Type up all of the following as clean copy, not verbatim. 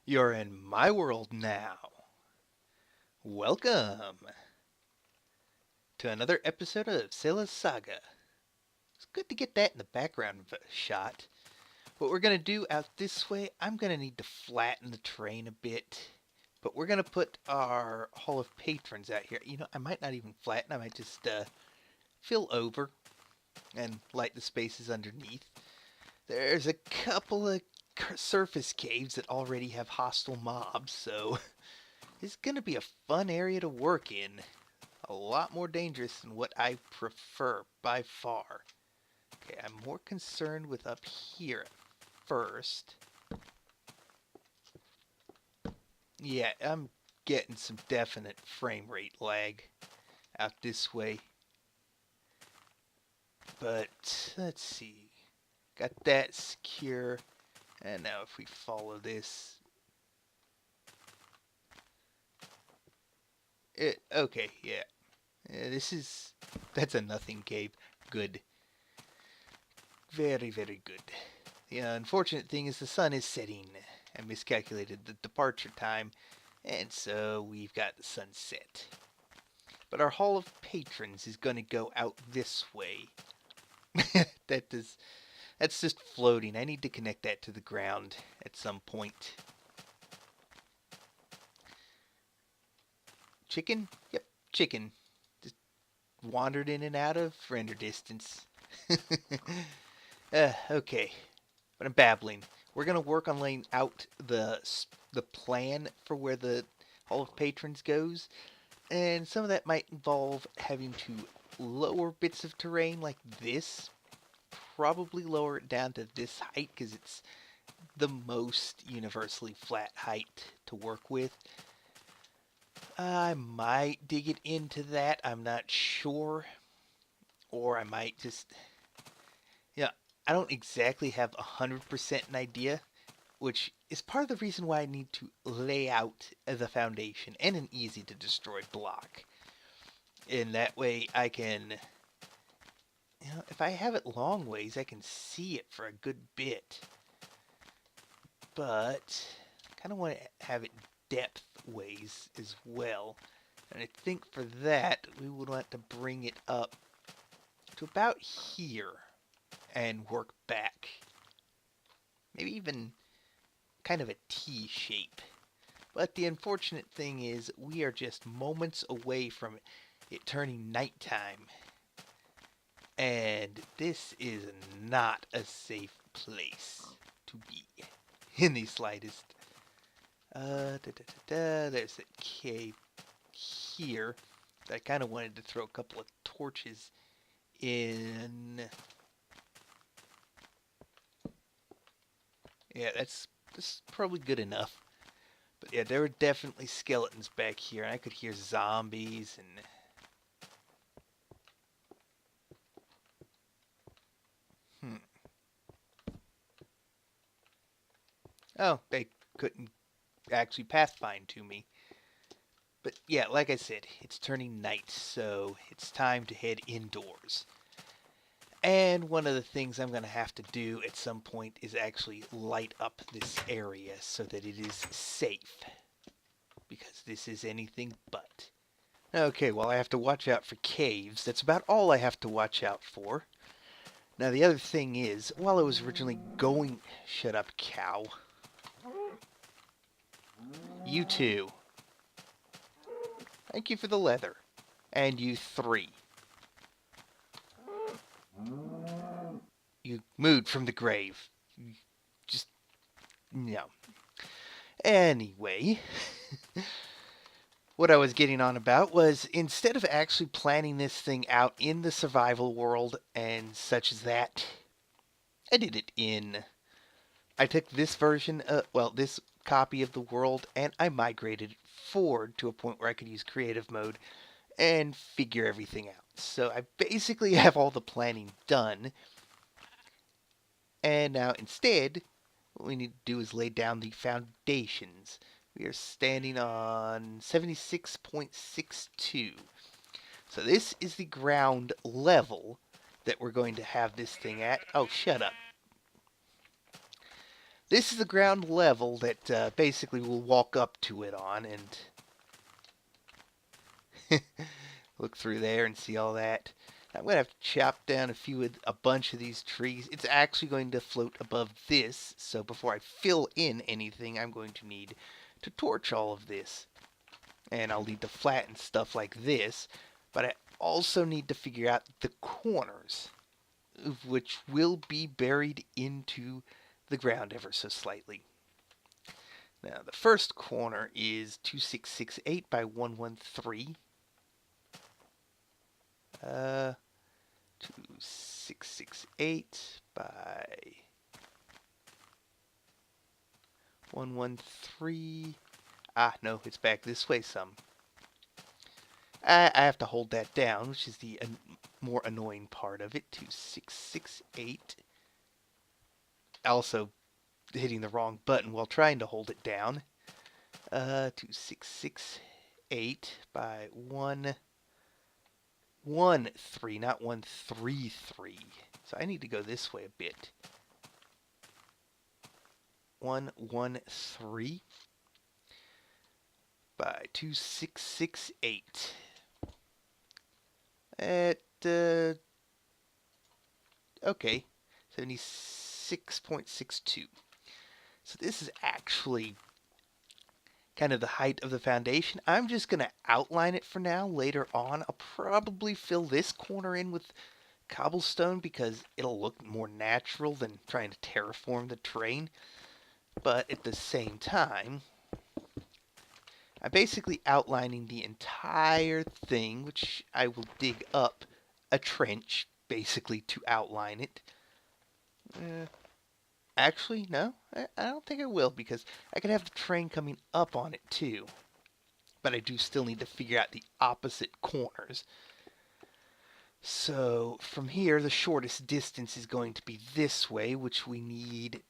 You're in my world now. Welcome to another episode of Selah's Saga. It's good to get that in the background shot. What we're going to do out this way, I'm going to need to flatten the terrain a bit. But we're going to put our Hall of Patrons out here. You know, I might not even flatten. I might just fill over and light the spaces underneath. There's a couple of surface caves that already have hostile mobs, so this is going to be a fun area to work in. A lot more dangerous than what I prefer by far. Okay, I'm more concerned with up here at first. Yeah, I'm getting some definite frame rate lag out this way. But let's see. Got that secure. And now if we follow this. Okay, yeah. That's a nothing cave. Good. Very, very good. The unfortunate thing is the sun is setting. I miscalculated the departure time, and so we've got the sunset. But our Hall of Patrons is going to go out this way. That's just floating. I need to connect that to the ground at some point. Chicken? Yep, chicken. Just wandered in and out of render distance. Okay, but I'm babbling. We're gonna work on laying out the plan for where the Hall of Patrons goes, and some of that might involve having to lower bits of terrain like this. Probably lower it down to this height because it's the most universally flat height to work with. I might dig it into that. I'm not sure. Or I might just... Yeah, I don't exactly have 100% an idea, which is part of the reason why I need to lay out the foundation and an easy to destroy block. And that way I can... You know, if I have it long ways, I can see it for a good bit. But I kind of want to have it depth ways as well. And I think for that, we would want to bring it up to about here and work back. Maybe even kind of a T shape. But the unfortunate thing is we are just moments away from it turning nighttime. And this is not a safe place to be in the slightest. There's a cave here that I kind of wanted to throw a couple of torches in. Yeah, that's probably good enough. But yeah, there were definitely skeletons back here, and I could hear zombies and... Oh, they couldn't actually pathfind to me. But yeah, like I said, it's turning night, so it's time to head indoors. And one of the things I'm going to have to do at some point is actually light up this area so that it is safe. Because this is anything but. Okay, well I have to watch out for caves. That's about all I have to watch out for. Now the other thing is, while I was originally going... Shut up, cow. You two. Thank you for the leather. And you three. You mooed from the grave. Just... No. Anyway... What I was getting on about was, instead of actually planning this thing out in the survival world and such as that, I did it in... I took this version, this copy of the world, and I migrated it forward to a point where I could use creative mode and figure everything out. So I basically have all the planning done, and now instead, what we need to do is lay down the foundations. We are standing on 76.62. So this is the ground level that we're going to have this thing at. Oh, shut up. This is the ground level that basically we'll walk up to it on and look through there and see all that. I'm going to have to chop down a bunch of these trees. It's actually going to float above this, so before I fill in anything, I'm going to need to torch all of this. And I'll need to flatten stuff like this, but I also need to figure out the corners, which will be buried into the ground ever so slightly. Now, the first corner is 2668 by 113. 2668 by 113. Ah, no, it's back this way some. I have to hold that down, which is the more annoying part of it. 2668. Also hitting the wrong button while trying to hold it down. 2668 by 113, not 133. So I need to go this way a bit. 113 by 2668. Okay, 76.62. So this is actually kind of the height of the foundation. I'm just going to outline it for now. Later on, I'll probably fill this corner in with cobblestone because it'll look more natural than trying to terraform the terrain. But at the same time, I'm basically outlining the entire thing, which I will dig up a trench, basically, to outline it. Actually, no, I don't think I will, because I could have the train coming up on it, too. But I do still need to figure out the opposite corners. So, from here, the shortest distance is going to be this way, which we need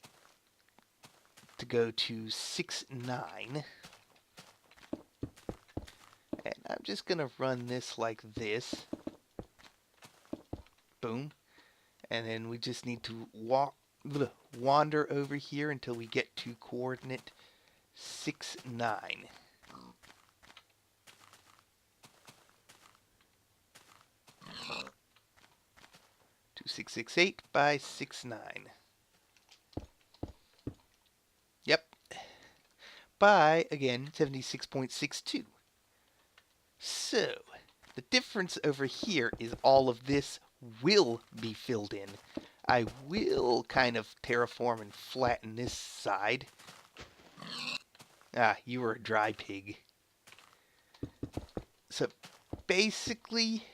to go to 6-9. And I'm just going to run this like this. Boom. And then we just need to wander over here until we get to coordinate 6-9. To 668 by 6-9. Yep. By, again, 76.62. So, the difference over here is all of this will be filled in. I will kind of terraform and flatten this side. Ah, you were a dry pig. So, basically,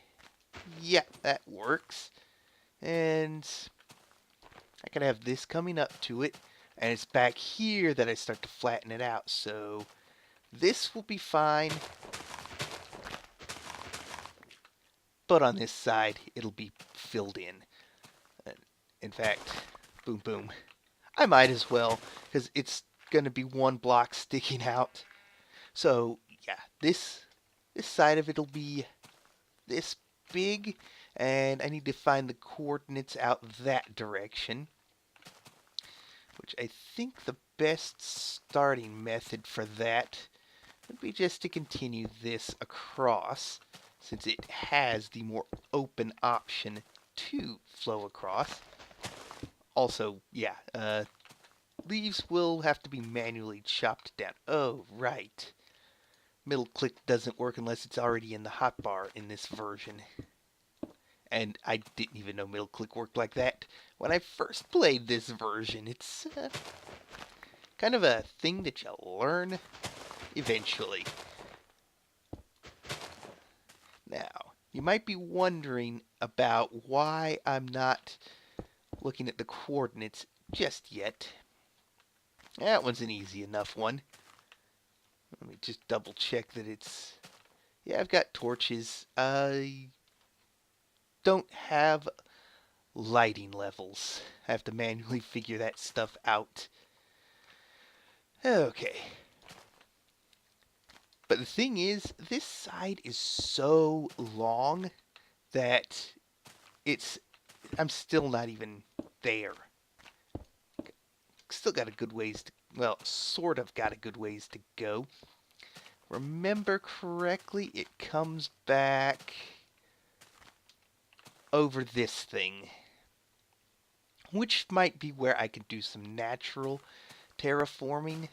yeah, that works. And I can have this coming up to it. And it's back here that I start to flatten it out. So, this will be fine. But on this side, it'll be filled in. In fact, boom, boom. I might as well, because it's going to be one block sticking out. So, yeah, this side of it will be this big, and I need to find the coordinates out that direction. Which I think the best starting method for that would be just to continue this across, since it has the more open option to flow across. Also, yeah, leaves will have to be manually chopped down. Oh, right. Middle click doesn't work unless it's already in the hotbar in this version. And I didn't even know middle click worked like that when I first played this version. It's kind of a thing that you'll learn eventually. Now, you might be wondering about why I'm not looking at the coordinates just yet. That one's an easy enough one. Let me just double check that it's... Yeah, I've got torches. I don't have lighting levels. I have to manually figure that stuff out. Okay. But the thing is, this side is so long that I'm still not even there. still got a good ways to, well, sort of got a good ways to go. Remember correctly, it comes back over this thing, which might be where I could do some natural terraforming.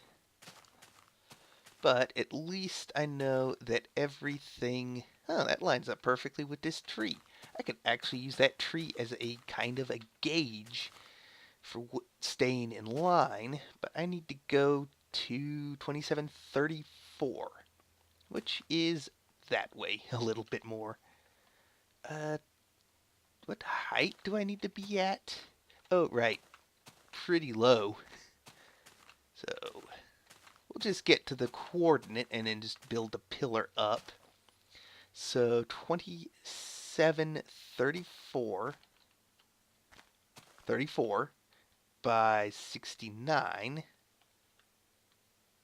But at least I know that everything... Oh, that lines up perfectly with this tree. I could actually use that tree as a kind of a gauge for staying in line. But I need to go to 2734, which is that way a little bit more. What height do I need to be at? Oh, right. Pretty low. So... we'll just get to the coordinate and then just build a pillar up. So 2734 by 69.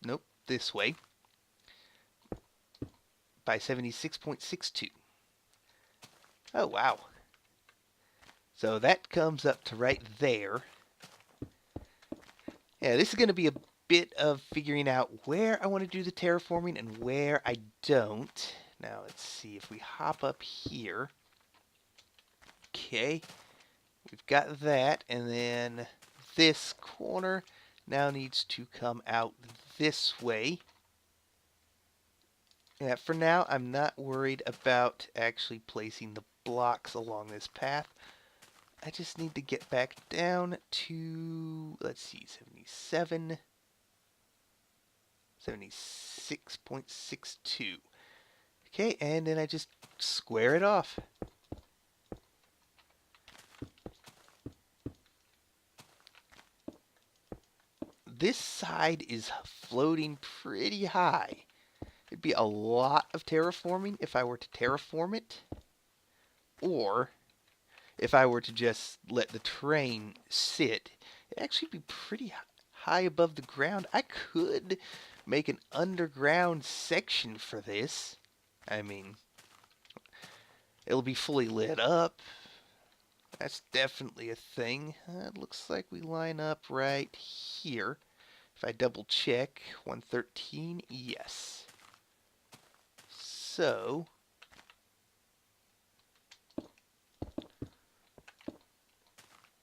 Nope, this way. By 76.62. Oh, wow. So that comes up to right there. Yeah, this is going to be a bit of figuring out where I want to do the terraforming and where I don't. Now let's see if we hop up here. Okay, we've got that, and then this corner now needs to come out this way. Yeah, for now I'm not worried about actually placing the blocks along this path. I just need to get back down to, let's see, 76.62. Okay, and then I just square it off. This side is floating pretty high. It'd be a lot of terraforming if I were to terraform it, or if I were to just let the train sit. It'd actually be pretty high above the ground. I could make an underground section for this. I mean, it'll be fully lit up. That's definitely a thing. It looks like we line up right here. If I double check, 113, yes. So,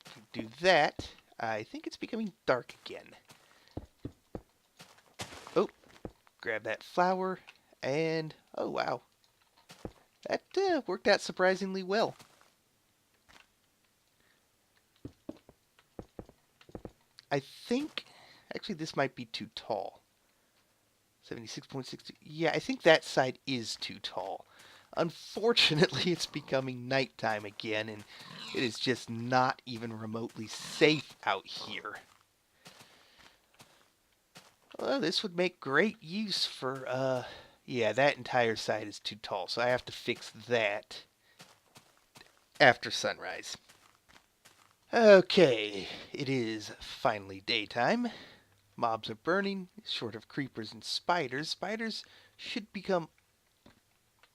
if we do that, I think it's becoming dark again. Oh, grab that flower, and oh wow. That worked out surprisingly well. I think, actually this might be too tall. 76.62, yeah, I think that side is too tall. Unfortunately, it's becoming nighttime again, and it is just not even remotely safe out here. Well, this would make great use for, yeah, that entire side is too tall, so I have to fix that after sunrise. Okay, it is finally daytime. Mobs are burning, short of creepers and spiders. Spiders should become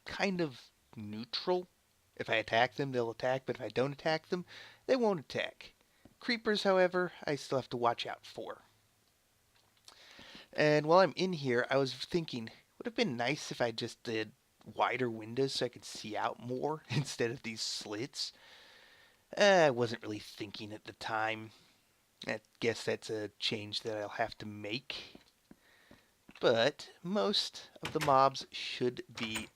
kind of neutral. If I attack them, they'll attack, but if I don't attack them, they won't attack. Creepers, however, I still have to watch out for. And while I'm in here, I was thinking, would it have been nice if I just did wider windows so I could see out more instead of these slits? I wasn't really thinking at the time. I guess that's a change that I'll have to make. But most of the mobs should be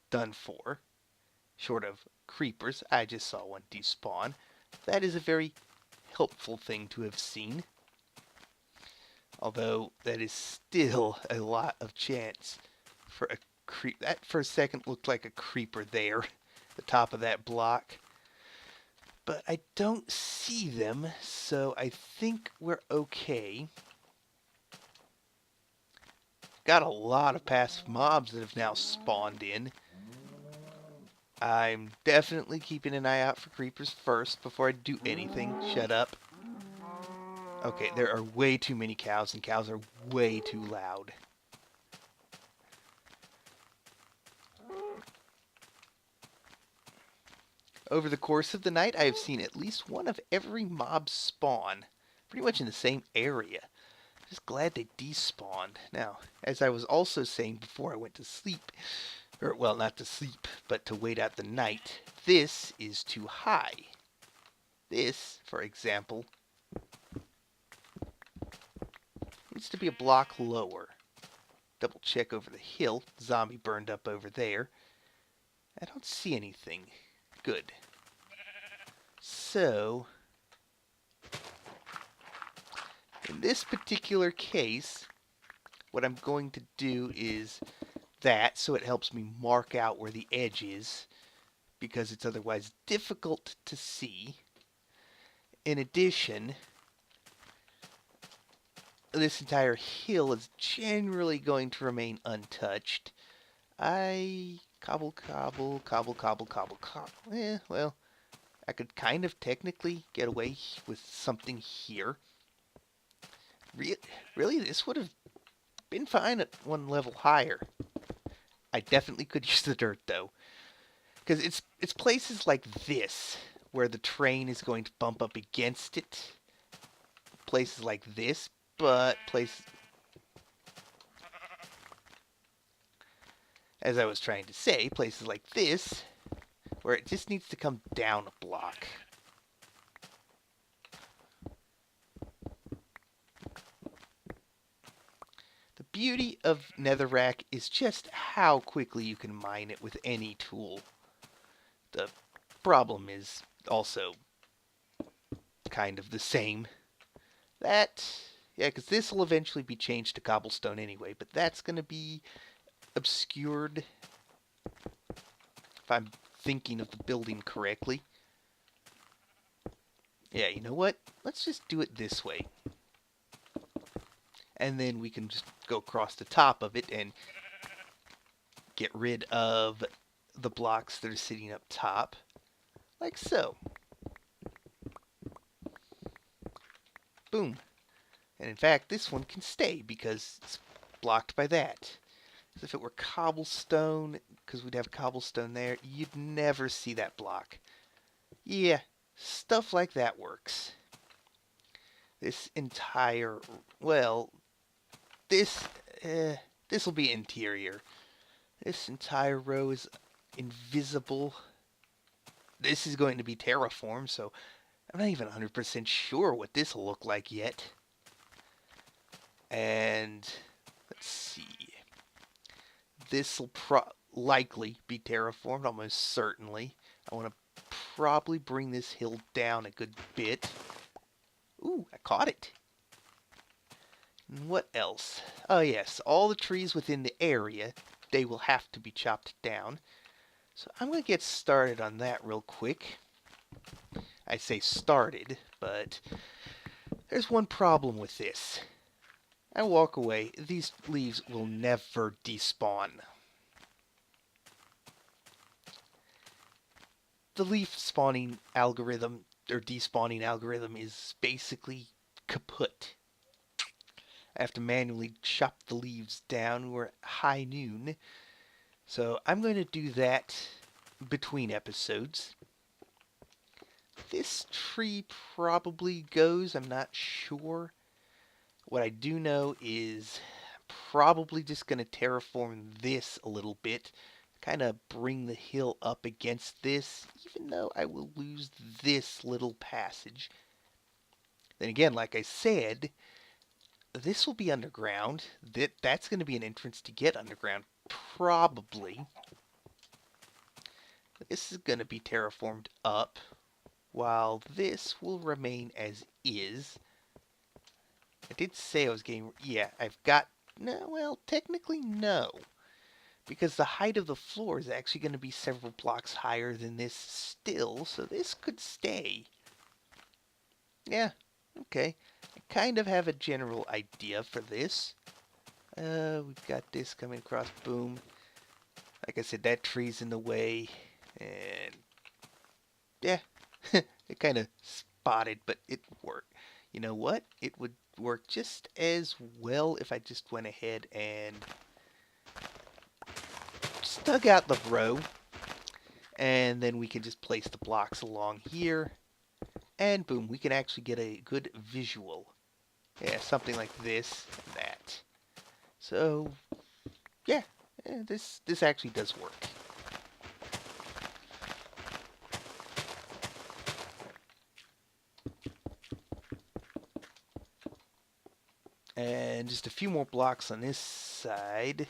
done for. Short of creepers. I just saw one despawn. That is a very helpful thing to have seen. Although that is still a lot of chance for a creep. That for a second looked like a creeper there. The top of that block. But I don't see them, so I think we're okay. Got a lot of passive mobs that have now spawned in. I'm definitely keeping an eye out for creepers first before I do anything. Shut up. Okay, there are way too many cows, and cows are way too loud. Over the course of the night, I have seen at least one of every mob spawn, pretty much in the same area. Just glad they despawned. Now, as I was also saying before I went to sleep, or, well, not to sleep, but to wait out the night, this is too high. This, for example, needs to be a block lower. Double check over the hill. Zombie burned up over there. I don't see anything. Good. So, in this particular case, what I'm going to do is that, so it helps me mark out where the edge is, because it's otherwise difficult to see. In addition, this entire hill is generally going to remain untouched. Cobble. Well, I could kind of technically get away with something here. Really, this would have been fine at one level higher. I definitely could use the dirt, though. Because it's places like this where the train is going to bump up against it. Places like this, but places... As I was trying to say, places like this, where it just needs to come down a block. The beauty of netherrack is just how quickly you can mine it with any tool. The problem is also kind of the same. Yeah, because this will eventually be changed to cobblestone anyway, but that's going to be obscured, if I'm thinking of the building correctly. Yeah, you know what? Let's just do it this way. And then we can just go across the top of it and get rid of the blocks that are sitting up top, like so. Boom. And in fact, this one can stay because it's blocked by that. So if it were cobblestone, because we'd have cobblestone there, you'd never see that block. Yeah, stuff like that works. This entire, well, this will be interior. This entire row is invisible. This is going to be terraformed, so I'm not even 100% sure what this will look like yet. And let's see. This will likely be terraformed, almost certainly. I want to probably bring this hill down a good bit. Ooh, I caught it. And what else? Oh yes, all the trees within the area, they will have to be chopped down. So I'm going to get started on that real quick. I say started, but there's one problem with this. I walk away, these leaves will never despawn. The leaf spawning algorithm, or despawning algorithm, is basically kaput. I have to manually chop the leaves down. We're at high noon. So I'm going to do that between episodes. This tree probably goes, I'm not sure. What I do know is I'm probably just going to terraform this a little bit. Kind of bring the hill up against this, even though I will lose this little passage. Then again, like I said, this will be underground. That's going to be an entrance to get underground, probably. This is going to be terraformed up, while this will remain as is. I did say I was getting... Yeah, I've got... No, well, technically no. Because the height of the floor is actually going to be several blocks higher than this still, so this could stay. Yeah, okay. I kind of have a general idea for this. We've got this coming across, boom. Like I said, that tree's in the way, and yeah, it kind of spotted, but it worked. You know what? It would work just as well if I just went ahead and just dug out the row And then we can just place the blocks along here. And boom, we can actually get a good visual. Yeah, something like this and that. So, yeah, this actually does work. And just a few more blocks on this side.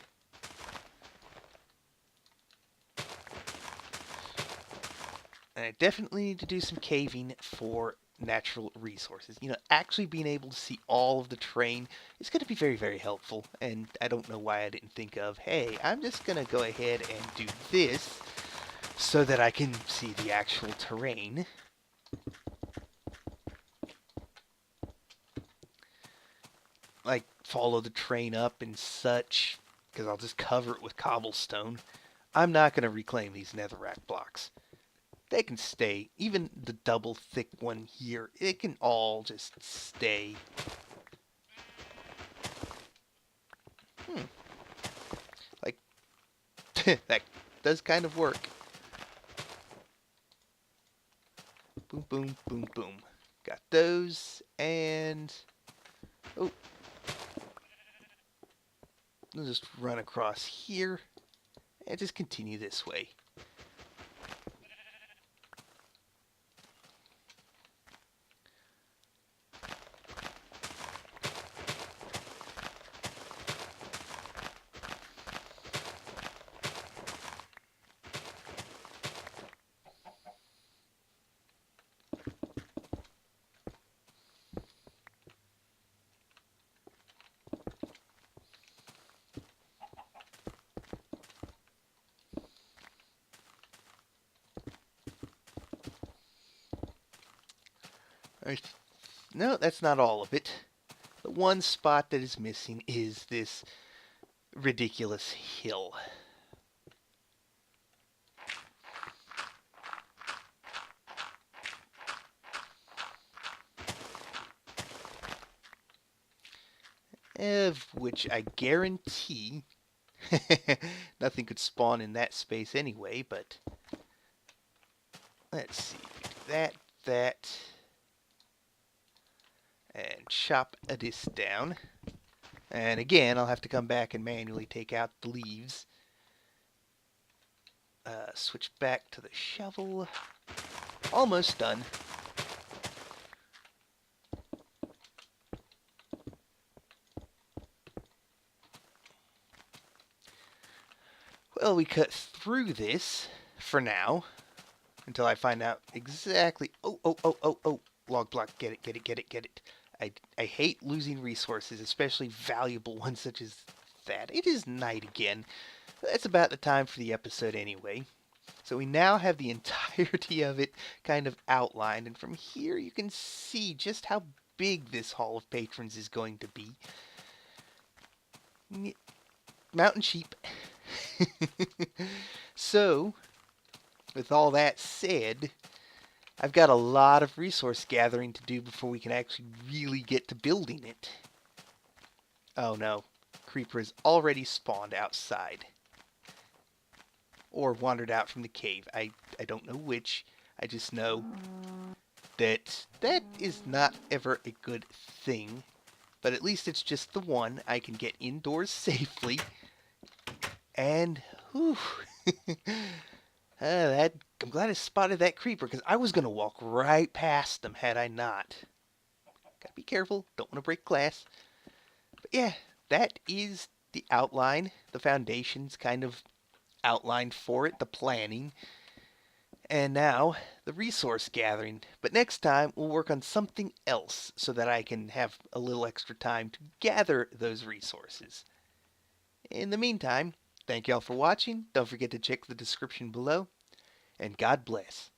And I definitely need to do some caving for natural resources. You know, actually being able to see all of the terrain is going to be very, very helpful. And I don't know why I didn't think of, hey, I'm just going to go ahead and do this so that I can see the actual terrain. Like, follow the train up and such, because I'll just cover it with cobblestone. I'm not going to reclaim these netherrack blocks. They can stay. Even the double thick one here, it can all just stay. Like, that does kind of work. Boom, boom, boom, boom. Got those, and... oh. I'll just run across here, and just continue this way. No, that's not all of it. The one spot that is missing is this ridiculous hill. Of which I guarantee nothing could spawn in that space anyway, but let's see. That, and chop this down. And again, I'll have to come back and manually take out the leaves. Switch back to the shovel. Almost done. Well, we cut through this for now until I find out exactly. Oh. Log block. Get it. I hate losing resources, especially valuable ones such as that. It is night again. That's about the time for the episode anyway. So we now have the entirety of it kind of outlined, and from here you can see just how big this Hall of Patrons is going to be. Mountain sheep. So, with all that said, I've got a lot of resource gathering to do before we can actually really get to building it. Oh no, Creeper has already spawned outside. Or wandered out from the cave. I don't know which. I just know that is not ever a good thing. But at least it's just the one. I can get indoors safely. And, whew. I'm glad I spotted that creeper, because I was going to walk right past them had I not. Gotta be careful. Don't want to break glass. But yeah, that is the outline. The foundation's kind of outlined for it, the planning. And now, the resource gathering. But next time, we'll work on something else so that I can have a little extra time to gather those resources. In the meantime, thank y'all for watching. Don't forget to check the description below. And God bless.